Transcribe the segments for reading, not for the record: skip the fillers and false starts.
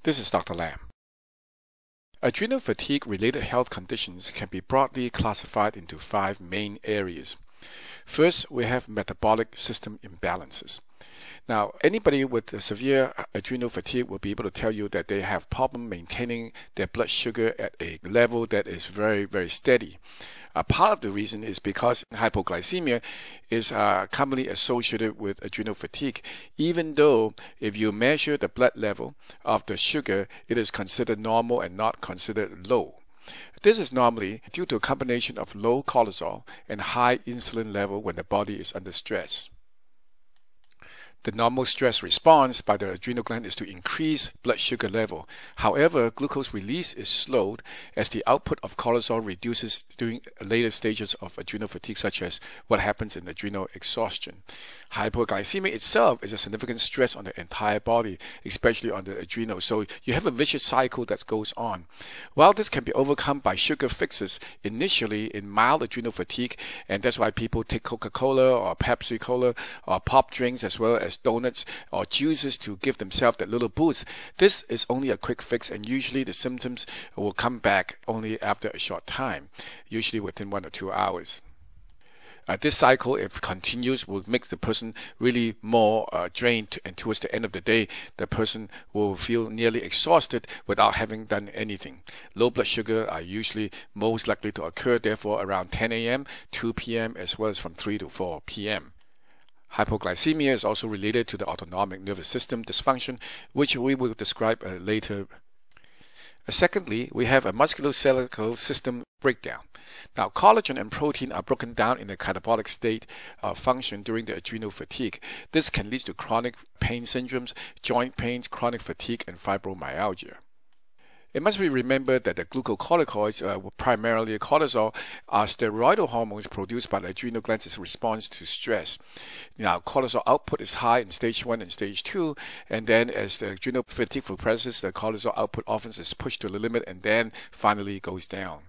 This is Dr. Lam. Adrenal fatigue-related health conditions can be broadly classified into 5 main areas. First, we have metabolic system imbalances. Now, anybody with a severe adrenal fatigue will be able to tell you that they have problem maintaining their blood sugar at a level that is very, very steady. Part of the reason is because hypoglycemia is commonly associated with adrenal fatigue, even though if you measure the blood level of the sugar, it is considered normal and not considered low. This is normally due to a combination of low cortisol and high insulin level when the body is under stress. The normal stress response by the adrenal gland is to increase blood sugar level. However, glucose release is slowed as the output of cortisol reduces during later stages of adrenal fatigue, such as what happens in adrenal exhaustion. Hypoglycemia itself is a significant stress on the entire body, especially on the adrenals. So you have a vicious cycle that goes on. While this can be overcome by sugar fixes initially in mild adrenal fatigue, and that's why people take Coca-Cola or Pepsi Cola or pop drinks as well as donuts or juices to give themselves that little boost. This is only a quick fix, and usually the symptoms will come back only after a short time, usually within 1 or 2 hours. This cycle, if continues, will make the person really more drained, and towards the end of the day, the person will feel nearly exhausted without having done anything. Low blood sugar are usually most likely to occur, therefore, around 10 a.m., 2 p.m., as well as from 3 to 4 p.m. Hypoglycemia is also related to the autonomic nervous system dysfunction, which we will describe later. Secondly, we have a musculoskeletal system breakdown. Now, collagen and protein are broken down in a catabolic state of function during the adrenal fatigue. This can lead to chronic pain syndromes, joint pains, chronic fatigue, and fibromyalgia. It must be remembered that the glucocorticoids, primarily cortisol, are steroidal hormones produced by the adrenal glands in response to stress. Now, cortisol output is high in stage 1 and stage 2, and then as the adrenal fatigue progresses, the cortisol output often is pushed to the limit and then finally goes down.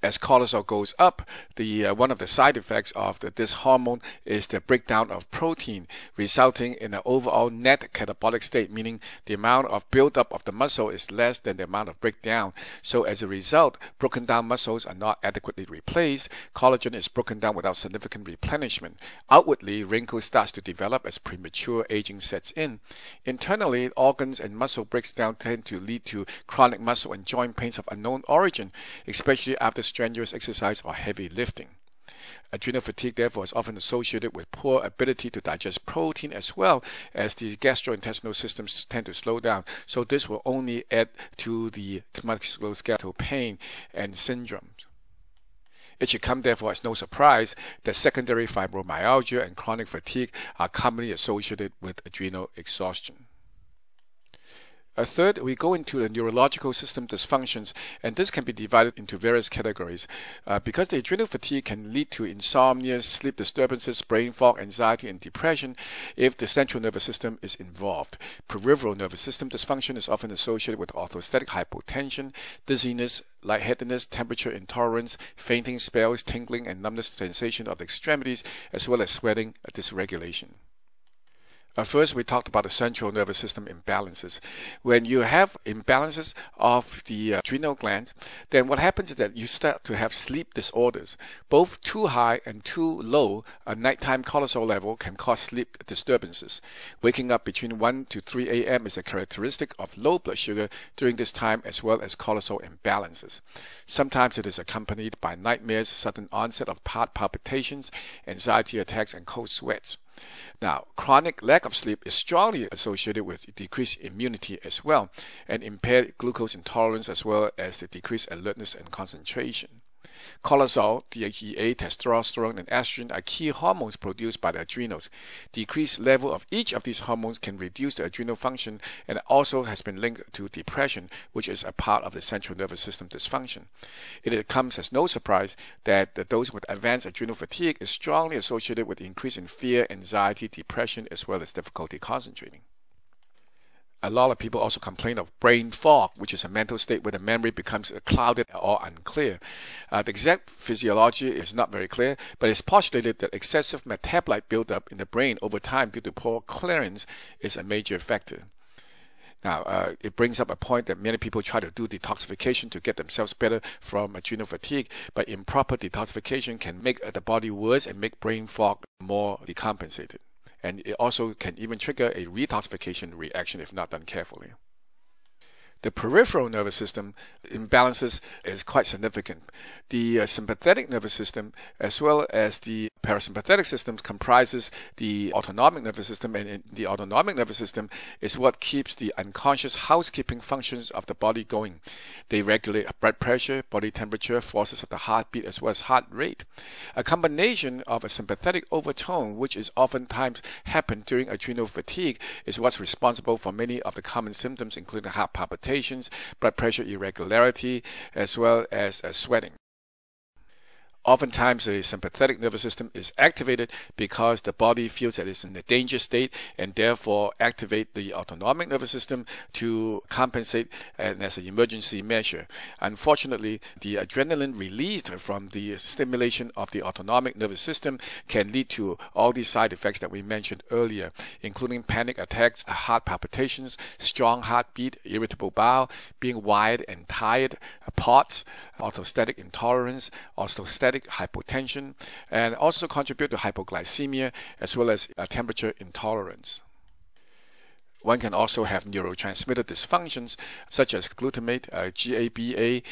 As cortisol goes up, one of the side effects of this hormone is the breakdown of protein, resulting in an overall net catabolic state, meaning the amount of buildup of the muscle is less than the amount of breakdown. So as a result, broken down muscles are not adequately replaced. Collagen is broken down without significant replenishment. Outwardly, wrinkles starts to develop as premature aging sets in. Internally, organs and muscle breakdown tend to lead to chronic muscle and joint pains of unknown origin, especially after strenuous exercise or heavy lifting. Adrenal fatigue, therefore, is often associated with poor ability to digest protein, as well as the gastrointestinal systems tend to slow down. So this will only add to the musculoskeletal pain and syndromes. It should come, therefore, as no surprise that secondary fibromyalgia and chronic fatigue are commonly associated with adrenal exhaustion. Third, we go into the neurological system dysfunctions, and this can be divided into various categories. Because the adrenal fatigue can lead to insomnia, sleep disturbances, brain fog, anxiety, and depression if the central nervous system is involved. Peripheral nervous system dysfunction is often associated with orthostatic hypotension, dizziness, lightheadedness, temperature intolerance, fainting spells, tingling, and numbness sensation of the extremities, as well as sweating dysregulation. First, we talked about the central nervous system imbalances. When you have imbalances of the adrenal glands, then what happens is that you start to have sleep disorders. Both too high and too low a nighttime cortisol level can cause sleep disturbances. Waking up between 1 to 3 a.m. is a characteristic of low blood sugar during this time, as well as cortisol imbalances. Sometimes it is accompanied by nightmares, sudden onset of heart palpitations, anxiety attacks, and cold sweats. Now, chronic lack of sleep is strongly associated with decreased immunity as well, and impaired glucose intolerance, as well as the decreased alertness and concentration. Cortisol, DHEA, testosterone, and estrogen are key hormones produced by the adrenals. Decreased level of each of these hormones can reduce the adrenal function, and also has been linked to depression, which is a part of the central nervous system dysfunction. It comes as no surprise that those with advanced adrenal fatigue is strongly associated with increase in fear, anxiety, depression, as well as difficulty concentrating. A lot of people also complain of brain fog, which is a mental state where the memory becomes clouded or unclear. The exact physiology is not very clear, but it's postulated that excessive metabolite buildup in the brain over time due to poor clearance is a major factor. Now, it brings up a point that many people try to do detoxification to get themselves better from adrenal fatigue, but improper detoxification can make the body worse and make brain fog more decompensated. And it also can even trigger a detoxification reaction if not done carefully. The peripheral nervous system imbalances is quite significant. The sympathetic nervous system as well as the parasympathetic system comprises the autonomic nervous system, and the autonomic nervous system is what keeps the unconscious housekeeping functions of the body going. They regulate blood pressure, body temperature, forces of the heartbeat as well as heart rate. A combination of a sympathetic overtone, which is oftentimes happen during adrenal fatigue, is what's responsible for many of the common symptoms including heart palpitations, blood pressure irregularity, as well as sweating. Oftentimes, the sympathetic nervous system is activated because the body feels that it's in a danger state and therefore activate the autonomic nervous system to compensate and as an emergency measure. Unfortunately, the adrenaline released from the stimulation of the autonomic nervous system can lead to all these side effects that we mentioned earlier, including panic attacks, heart palpitations, strong heartbeat, irritable bowel, being wired and tired, POTS, orthostatic intolerance, orthostatic hypotension, and also contribute to hypoglycemia as well as temperature intolerance. One can also have neurotransmitter dysfunctions such as glutamate, GABA,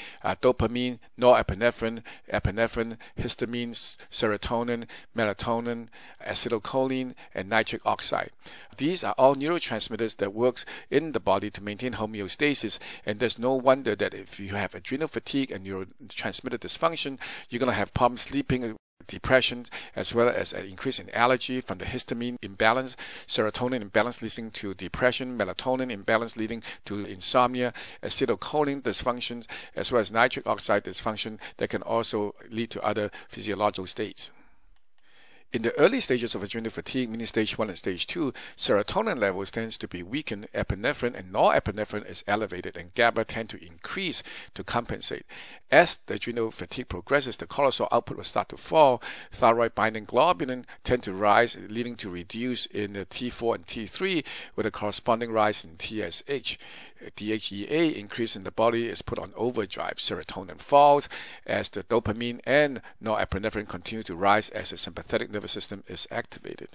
dopamine, norepinephrine, epinephrine, histamine, serotonin, melatonin, acetylcholine, and nitric oxide. These are all neurotransmitters that works in the body to maintain homeostasis, and there's no wonder that if you have adrenal fatigue and neurotransmitter dysfunction, you're going to have problems sleeping, depression, as well as an increase in allergy from the histamine imbalance, serotonin imbalance leading to depression, melatonin imbalance leading to insomnia, acetylcholine dysfunctions, as well as nitric oxide dysfunction that can also lead to other physiological states. In the early stages of adrenal fatigue, meaning stage 1 and stage 2, serotonin levels tends to be weakened, epinephrine and norepinephrine is elevated, and GABA tend to increase to compensate. As the adrenal fatigue progresses, the cortisol output will start to fall, thyroid binding globulin tend to rise, leading to reduce in the T4 and T3 with a corresponding rise in TSH. DHEA increase in the body is put on overdrive. Serotonin falls as the dopamine and norepinephrine continue to rise as the sympathetic nervous system is activated.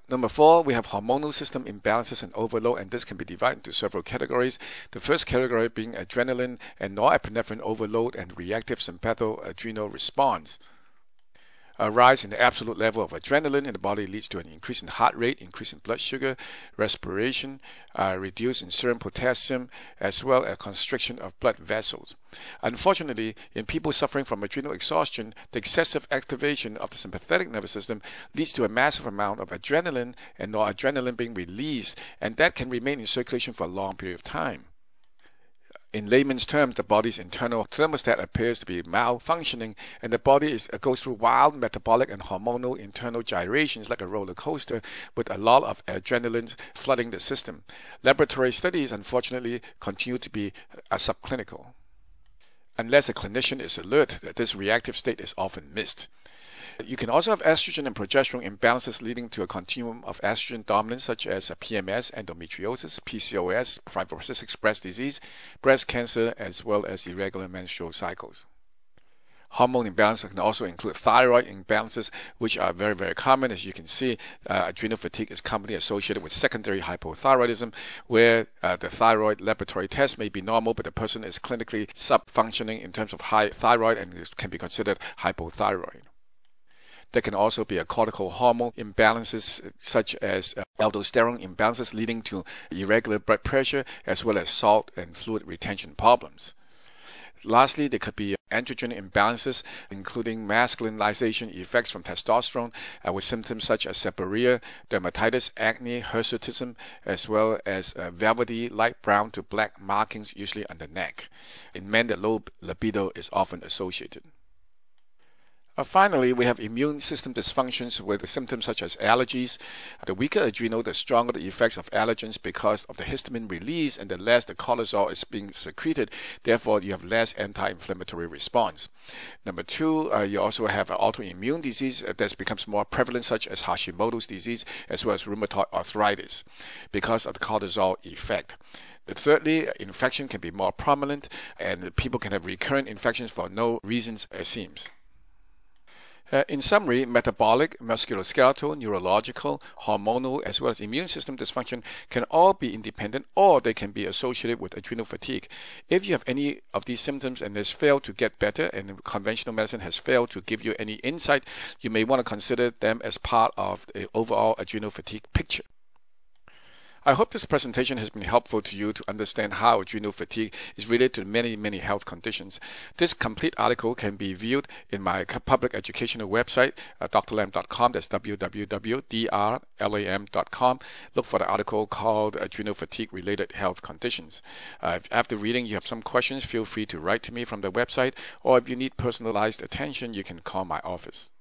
Number 4, we have hormonal system imbalances and overload, and this can be divided into several categories. The first category being adrenaline and norepinephrine overload and reactive sympathoadrenal response. A rise in the absolute level of adrenaline in the body leads to an increase in heart rate, increase in blood sugar, respiration, reduce in serum potassium, as well as constriction of blood vessels. Unfortunately, in people suffering from adrenal exhaustion, the excessive activation of the sympathetic nervous system leads to a massive amount of adrenaline and noradrenaline being released, and that can remain in circulation for a long period of time. In layman's terms, the body's internal thermostat appears to be malfunctioning, and the body goes through wild metabolic and hormonal internal gyrations like a roller coaster with a lot of adrenaline flooding the system. Laboratory studies, unfortunately, continue to be subclinical. Unless a clinician is alert, this reactive state is often missed. You can also have estrogen and progesterone imbalances leading to a continuum of estrogen dominance such as PMS, endometriosis, PCOS, fibrocystic breast disease, breast cancer, as well as irregular menstrual cycles. Hormone imbalances can also include thyroid imbalances, which are very, very common. As you can see, adrenal fatigue is commonly associated with secondary hypothyroidism, where the thyroid laboratory test may be normal, but the person is clinically subfunctioning in terms of high thyroid and can be considered hypothyroid. There can also be a cortical hormone imbalances such as aldosterone imbalances leading to irregular blood pressure as well as salt and fluid retention problems. Lastly, there could be androgen imbalances, including masculinization effects from testosterone with symptoms such as seborrhea, dermatitis, acne, hirsutism, as well as velvety light brown to black markings, usually on the neck. In men, the low libido is often associated. Finally, we have immune system dysfunctions with symptoms such as allergies. The weaker adrenal, the stronger the effects of allergens because of the histamine release, and the less the cortisol is being secreted. Therefore, you have less anti-inflammatory response. Number two, you also have autoimmune disease that becomes more prevalent, such as Hashimoto's disease, as well as rheumatoid arthritis, because of the cortisol effect. Thirdly, infection can be more prominent, and people can have recurrent infections for no reasons, it seems. In summary, metabolic, musculoskeletal, neurological, hormonal, as well as immune system dysfunction can all be independent, or they can be associated with adrenal fatigue. If you have any of these symptoms and has failed to get better, and conventional medicine has failed to give you any insight, you may want to consider them as part of the overall adrenal fatigue picture. I hope this presentation has been helpful to you to understand how adrenal fatigue is related to many health conditions. This complete article can be viewed in my public educational website, drlam.com. That's www.drlam.com. Look for the article called Adrenal Fatigue Related Health Conditions. If after reading you have some questions, feel free to write to me from the website, or if you need personalized attention, you can call my office.